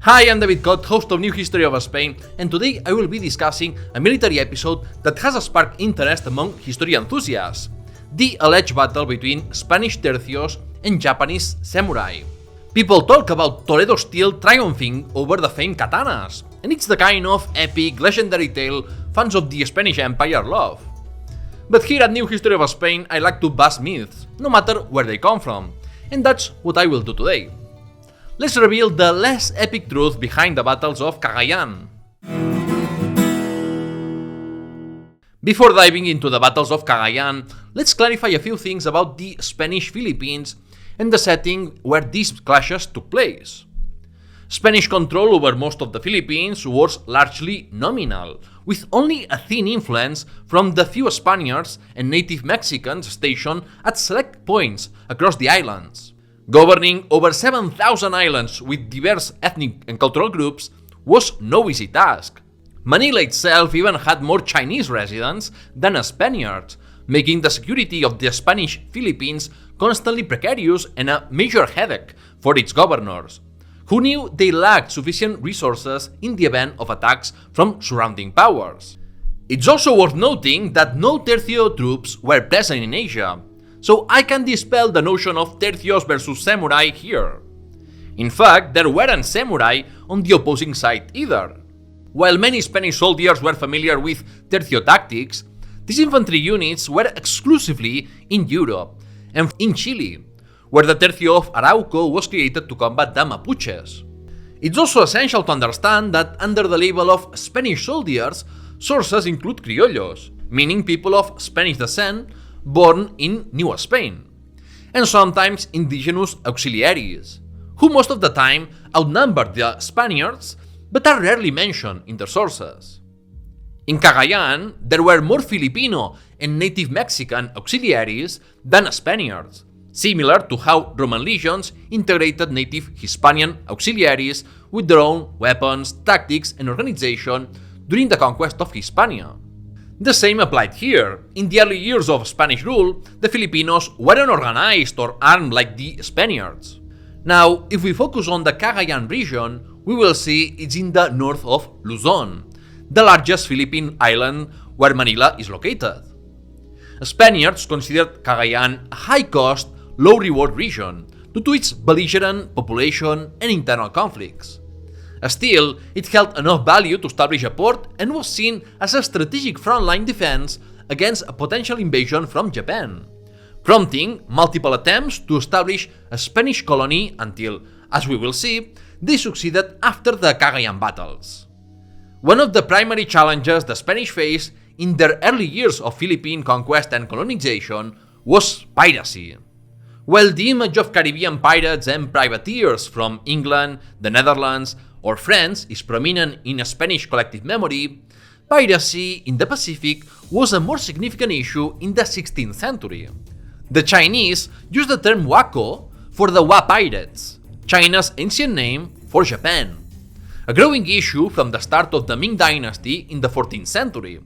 Hi, I'm David Cott, host of New History of Spain, and today I will be discussing a military episode that has sparked interest among history enthusiasts: the alleged battle between Spanish Tercios and Japanese samurai. People talk about Toledo steel triumphing over the famed katanas, and it's the kind of epic, legendary tale fans of the Spanish Empire love. But here at New History of Spain, I like to bust myths, no matter where they come from, and that's what I will do today. Let's reveal the less epic truth behind the Battles of Cagayan. Before diving into the Battles of Cagayan, let's clarify a few things about the Spanish Philippines and the setting where these clashes took place. Spanish control over most of the Philippines was largely nominal, with only a thin influence from the few Spaniards and native Mexicans stationed at select points across the islands. Governing over 7,000 islands with diverse ethnic and cultural groups was no easy task. Manila itself even had more Chinese residents than Spaniards, making the security of the Spanish Philippines constantly precarious and a major headache for its governors, who knew they lacked sufficient resources in the event of attacks from surrounding powers. It's also worth noting that no Tercio troops were present in Asia, so I can dispel the notion of Tercios versus samurai here. In fact, there weren't samurai on the opposing side either. While many Spanish soldiers were familiar with Tercio tactics, these infantry units were exclusively in Europe and in Chile, where the Tercio of Arauco was created to combat the Mapuches. It's also essential to understand that under the label of Spanish soldiers, sources include criollos, meaning people of Spanish descent born in New Spain, and sometimes indigenous auxiliaries, who most of the time outnumbered the Spaniards but are rarely mentioned in their sources. In Cagayan, there were more Filipino and native Mexican auxiliaries than Spaniards, similar to how Roman legions integrated native Hispanian auxiliaries with their own weapons, tactics, and organization during the conquest of Hispania. The same applied here. In the early years of Spanish rule, the Filipinos weren't organized or armed like the Spaniards. Now, if we focus on the Cagayan region, we will see it's in the north of Luzon, the largest Philippine island where Manila is located. Spaniards considered Cagayan a high-cost, low-reward region due to its belligerent population and internal conflicts. Still, it held enough value to establish a port and was seen as a strategic frontline defense against a potential invasion from Japan, prompting multiple attempts to establish a Spanish colony until, as we will see, they succeeded after the Cagayan battles. One of the primary challenges the Spanish faced in their early years of Philippine conquest and colonization was piracy. While the image of Caribbean pirates and privateers from England, the Netherlands, or France is prominent in a Spanish collective memory, piracy in the Pacific was a more significant issue in the 16th century. The Chinese used the term Wako for the Wa pirates, China's ancient name for Japan, a growing issue from the start of the Ming Dynasty in the 14th century,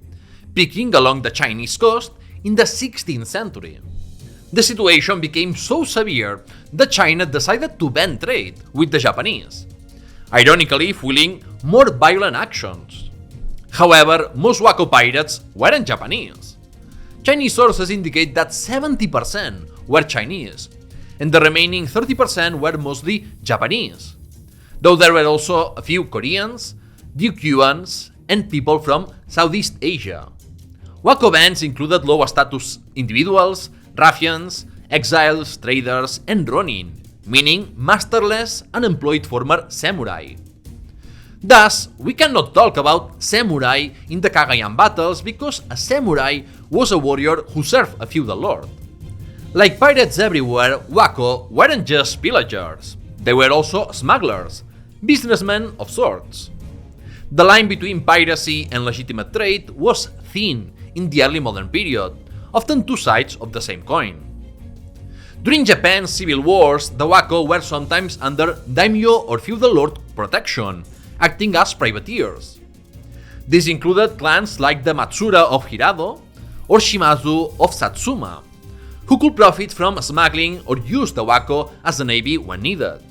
peaking along the Chinese coast in the 16th century. The situation became so severe that China decided to ban trade with the Japanese, ironically fueling more violent actions. However, most Wako pirates weren't Japanese. Chinese sources indicate that 70% were Chinese, and the remaining 30% were mostly Japanese, though there were also a few Koreans, Cubans, and people from Southeast Asia. Wako bands included low-status individuals, ruffians, exiles, traders, and ronin, meaning masterless, unemployed former samurai. Thus, we cannot talk about samurai in the Cagayan battles because a samurai was a warrior who served a feudal lord. Like pirates everywhere, Wako weren't just pillagers, they were also smugglers, businessmen of sorts. The line between piracy and legitimate trade was thin in the early modern period, often two sides of the same coin. During Japan's civil wars, the Wako were sometimes under daimyo or feudal lord protection, acting as privateers. These included clans like the Matsura of Hirado or Shimazu of Satsuma, who could profit from smuggling or use the Wako as a navy when needed.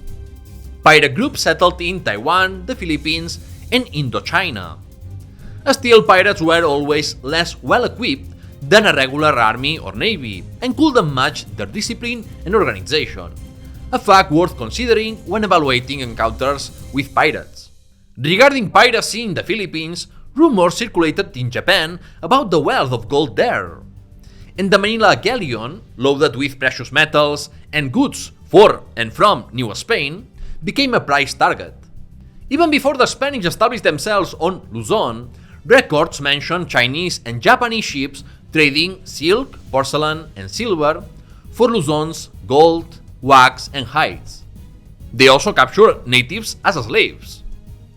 Pirate groups settled in Taiwan, the Philippines, and Indochina. Still, pirates were always less well-equipped than a regular army or navy, and couldn't match their discipline and organization, a fact worth considering when evaluating encounters with pirates. Regarding piracy in the Philippines, rumors circulated in Japan about the wealth of gold there. And the Manila galleon, loaded with precious metals and goods for and from New Spain, became a prize target. Even before the Spanish established themselves on Luzon, records mention Chinese and Japanese ships trading silk, porcelain, and silver for Luzon's gold, wax, and hides. They also captured natives as slaves.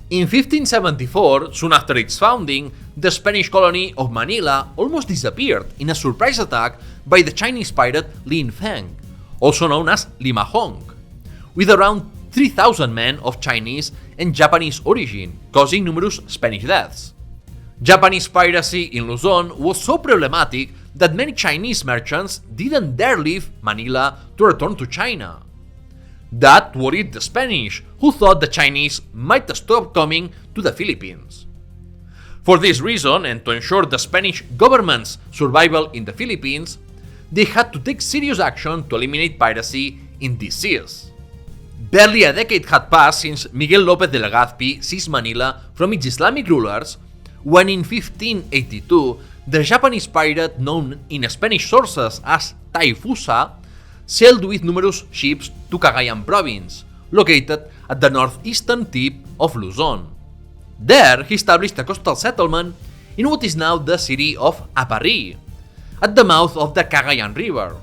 In 1574, soon after its founding, the Spanish colony of Manila almost disappeared in a surprise attack by the Chinese pirate Lin Feng, also known as Limahong, with around 3,000 men of Chinese and Japanese origin, causing numerous Spanish deaths. Japanese piracy in Luzon was so problematic that many Chinese merchants didn't dare leave Manila to return to China. That worried the Spanish, who thought the Chinese might stop coming to the Philippines. For this reason, and to ensure the Spanish government's survival in the Philippines, they had to take serious action to eliminate piracy in these seas. Barely a decade had passed since Miguel López de Legazpi seized Manila from its Islamic rulers, when in 1582, the Japanese pirate known in Spanish sources as Taifusa sailed with numerous ships to Cagayan province, located at the northeastern tip of Luzon. There, he established a coastal settlement in what is now the city of Aparri, at the mouth of the Cagayan River.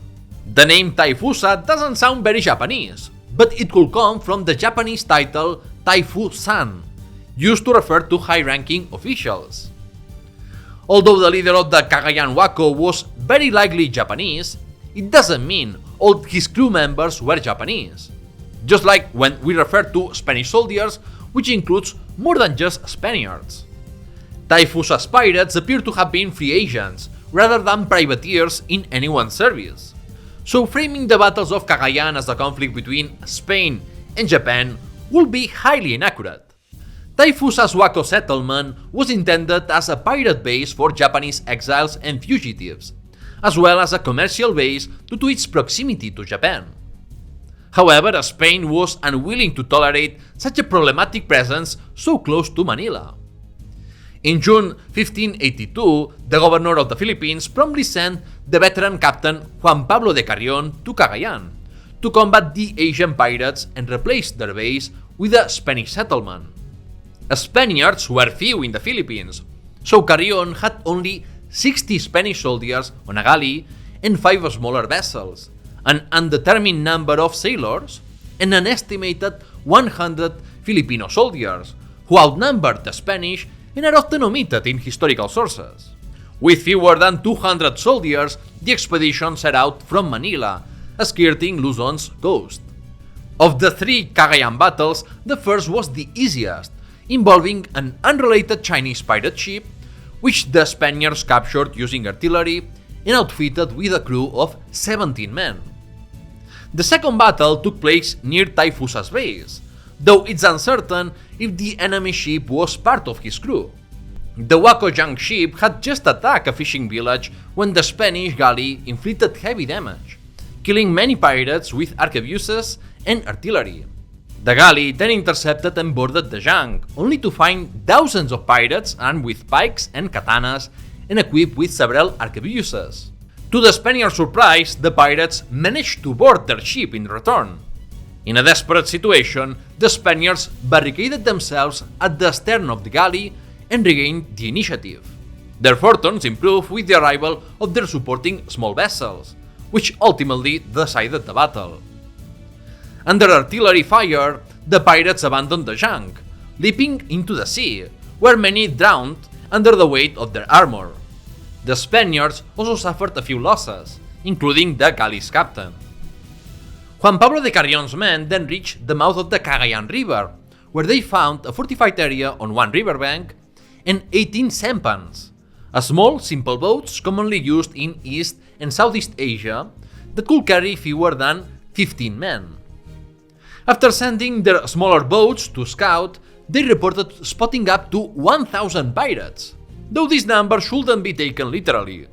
The name Taifusa doesn't sound very Japanese, but it could come from the Japanese title Taifu-san, used to refer to high-ranking officials. Although the leader of the Cagayan Wako was very likely Japanese, it doesn't mean all his crew members were Japanese. Just like when we refer to Spanish soldiers, which includes more than just Spaniards. Taifusa's pirates appear to have been free agents, rather than privateers in anyone's service. So framing the Battles of Cagayan as a conflict between Spain and Japan would be highly inaccurate. Taifusa's Wako settlement was intended as a pirate base for Japanese exiles and fugitives, as well as a commercial base due to its proximity to Japan. However, Spain was unwilling to tolerate such a problematic presence so close to Manila. In June 1582, the governor of the Philippines promptly sent the veteran captain Juan Pablo de Carrion to Cagayan to combat the Asian pirates and replace their base with a Spanish settlement. Spaniards were few in the Philippines, so Carrion had only 60 Spanish soldiers on a galley and 5 smaller vessels, an undetermined number of sailors, and an estimated 100 Filipino soldiers, who outnumbered the Spanish and are often omitted in historical sources. With fewer than 200 soldiers, the expedition set out from Manila, skirting Luzon's coast. Of the 3 Cagayan battles, the first was the easiest, involving an unrelated Chinese pirate ship, which the Spaniards captured using artillery and outfitted with a crew of 17 men. The second battle took place near Taifusa's base, though it's uncertain if the enemy ship was part of his crew. The Wako junk ship had just attacked a fishing village when the Spanish galley inflicted heavy damage, killing many pirates with arquebuses and artillery. The galley then intercepted and boarded the junk, only to find thousands of pirates armed with pikes and katanas and equipped with several arquebuses. To the Spaniards' surprise, the pirates managed to board their ship in return. In a desperate situation, the Spaniards barricaded themselves at the stern of the galley and regained the initiative. Their fortunes improved with the arrival of their supporting small vessels, which ultimately decided the battle. Under artillery fire, the pirates abandoned the junk, leaping into the sea, where many drowned under the weight of their armor. The Spaniards also suffered a few losses, including the galley's captain. Juan Pablo de Carrion's men then reached the mouth of the Cagayan River, where they found a fortified area on one riverbank and 18 sampans, a small, simple boats commonly used in East and Southeast Asia that could carry fewer than 15 men. After sending their smaller boats to scout, they reported spotting up to 1,000 pirates, though this number shouldn't be taken literally.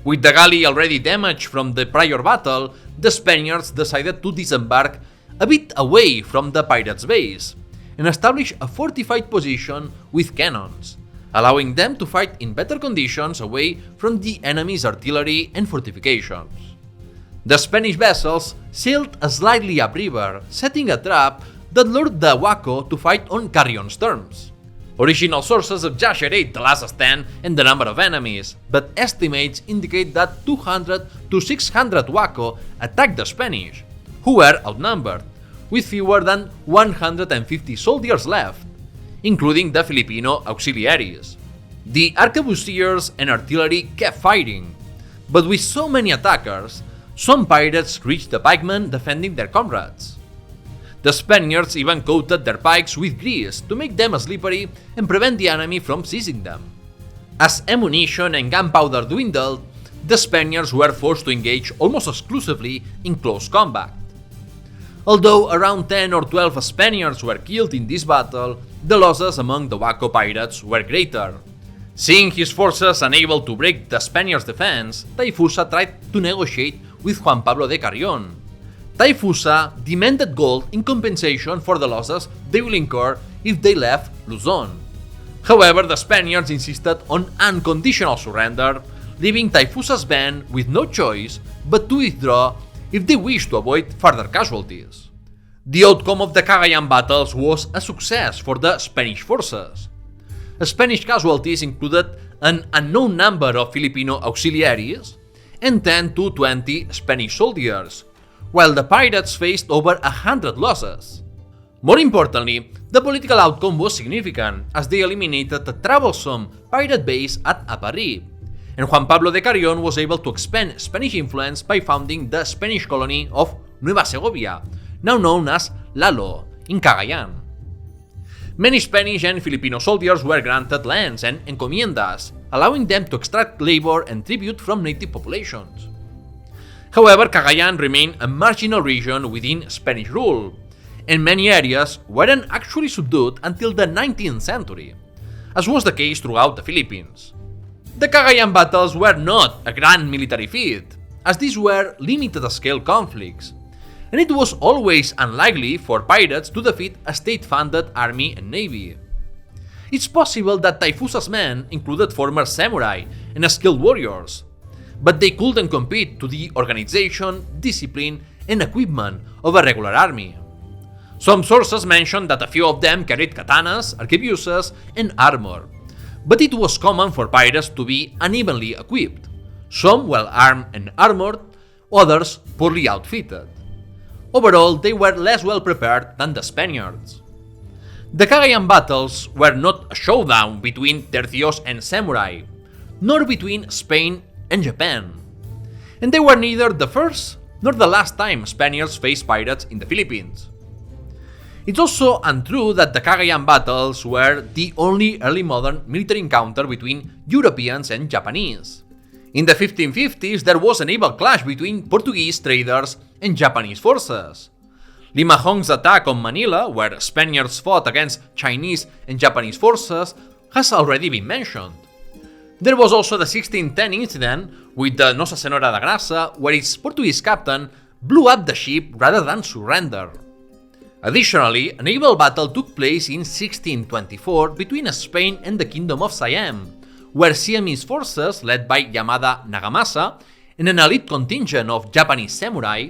With the galley already damaged from the prior battle, the Spaniards decided to disembark a bit away from the pirates' base and establish a fortified position with cannons, allowing them to fight in better conditions away from the enemy's artillery and fortifications. The Spanish vessels sailed slightly upriver, setting a trap that lured the Wako to fight on Carrion's terms. Original sources exaggerate the last stand and the number of enemies, but estimates indicate that 200 to 600 Wako attacked the Spanish, who were outnumbered, with fewer than 150 soldiers left, including the Filipino auxiliaries. The arquebusiers and artillery kept fighting, but with so many attackers, some pirates reached the pikemen defending their comrades. The Spaniards even coated their pikes with grease to make them slippery and prevent the enemy from seizing them. As ammunition and gunpowder dwindled, the Spaniards were forced to engage almost exclusively in close combat. Although around 10 or 12 Spaniards were killed in this battle, the losses among the Wako pirates were greater. Seeing his forces unable to break the Spaniards' defense, Taifusa tried to negotiate with Juan Pablo de Carrión. Taifusa demanded gold in compensation for the losses they will incur if they left Luzon. However, the Spaniards insisted on unconditional surrender, leaving Taifusa's band with no choice but to withdraw if they wished to avoid further casualties. The outcome of the Cagayan battles was a success for the Spanish forces. Spanish casualties included an unknown number of Filipino auxiliaries and 10 to 20 Spanish soldiers, while the pirates faced over 100 losses. More importantly, the political outcome was significant as they eliminated the troublesome pirate base at Aparri, and Juan Pablo de Carrión was able to expand Spanish influence by founding the Spanish colony of Nueva Segovia, now known as Lalo, in Cagayan. Many Spanish and Filipino soldiers were granted lands and encomiendas, allowing them to extract labor and tribute from native populations. However, Cagayan remained a marginal region within Spanish rule, and many areas weren't actually subdued until the 19th century, as was the case throughout the Philippines. The Cagayan battles were not a grand military feat, as these were limited-scale conflicts, and it was always unlikely for pirates to defeat a state-funded army and navy. It's possible that Taifusa's men included former samurai and skilled warriors, but they couldn't compete to the organization, discipline, and equipment of a regular army. Some sources mention that a few of them carried katanas, arquebuses, and armor, but it was common for pirates to be unevenly equipped, some well armed and armored, others poorly outfitted. Overall, they were less well prepared than the Spaniards. The Cagayan battles were not a showdown between Tercios and samurai, nor between Spain and Japan, and they were neither the first nor the last time Spaniards faced pirates in the Philippines. It's also untrue that the Cagayan battles were the only early modern military encounter between Europeans and Japanese. In the 1550s, there was a naval clash between Portuguese traders and Japanese forces. Limahong's attack on Manila, where Spaniards fought against Chinese and Japanese forces, has already been mentioned. There was also the 1610 incident with the Nossa Senhora da Graça, where its Portuguese captain blew up the ship rather than surrender. Additionally, a naval battle took place in 1624 between Spain and the Kingdom of Siam, where Siamese forces led by Yamada Nagamasa and an elite contingent of Japanese samurai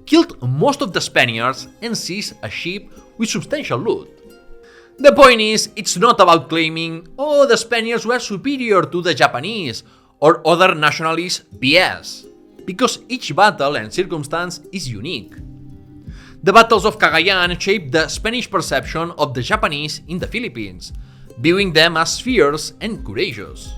killed most of the Spaniards and seized a ship with substantial loot. The point is, it's not about claiming, oh, the Spaniards were superior to the Japanese or other nationalists' BS, because each battle and circumstance is unique. The battles of Cagayan shaped the Spanish perception of the Japanese in the Philippines, viewing them as fierce and courageous.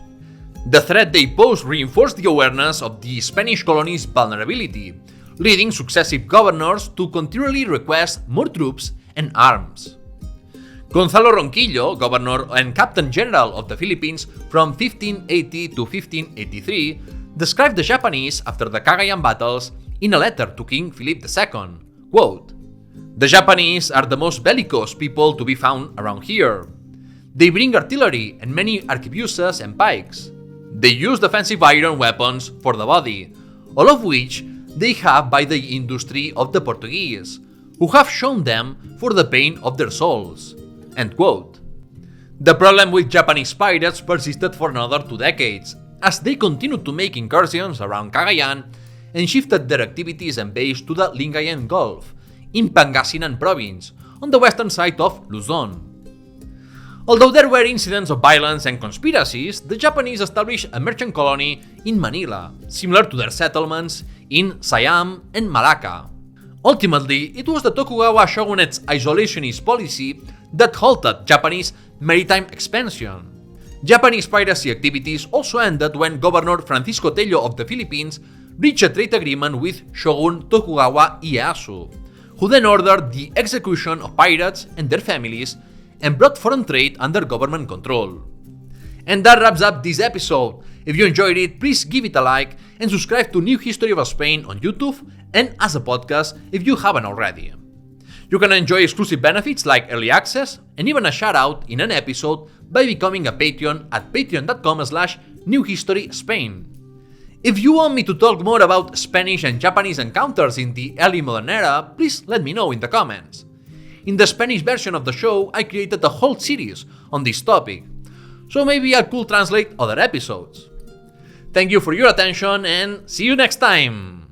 The threat they posed reinforced the awareness of the Spanish colony's vulnerability, leading successive governors to continually request more troops and arms. Gonzalo Ronquillo, governor and captain general of the Philippines from 1580 to 1583, described the Japanese after the Cagayan battles in a letter to King Philip II. Quote, The Japanese are the most bellicose people to be found around here. They bring artillery and many arquebuses and pikes. They use defensive iron weapons for the body, all of which they have by the industry of the Portuguese, who have shown them for the pain of their souls." End quote. The problem with Japanese pirates persisted for another 2 decades, as they continued to make incursions around Cagayan and shifted their activities and base to the Lingayen Gulf, in Pangasinan province, on the western side of Luzon. Although there were incidents of violence and conspiracies, the Japanese established a merchant colony in Manila, similar to their settlements in Siam and Malacca. Ultimately, it was the Tokugawa shogunate's isolationist policy that halted Japanese maritime expansion. Japanese piracy activities also ended when Governor Francisco Tello of the Philippines reached a trade agreement with Shogun Tokugawa Ieyasu, who then ordered the execution of pirates and their families and brought foreign trade under government control. And that wraps up this episode. If you enjoyed it, please give it a like and subscribe to New History of Spain on YouTube and as a podcast if you haven't already. You can enjoy exclusive benefits like early access and even a shout out in an episode by becoming a Patreon at patreon.com/newhistoryspain. If you want me to talk more about Spanish and Japanese encounters in the early modern era, please let me know in the comments. In the Spanish version of the show, I created a whole series on this topic, so maybe I could translate other episodes. Thank you for your attention and see you next time!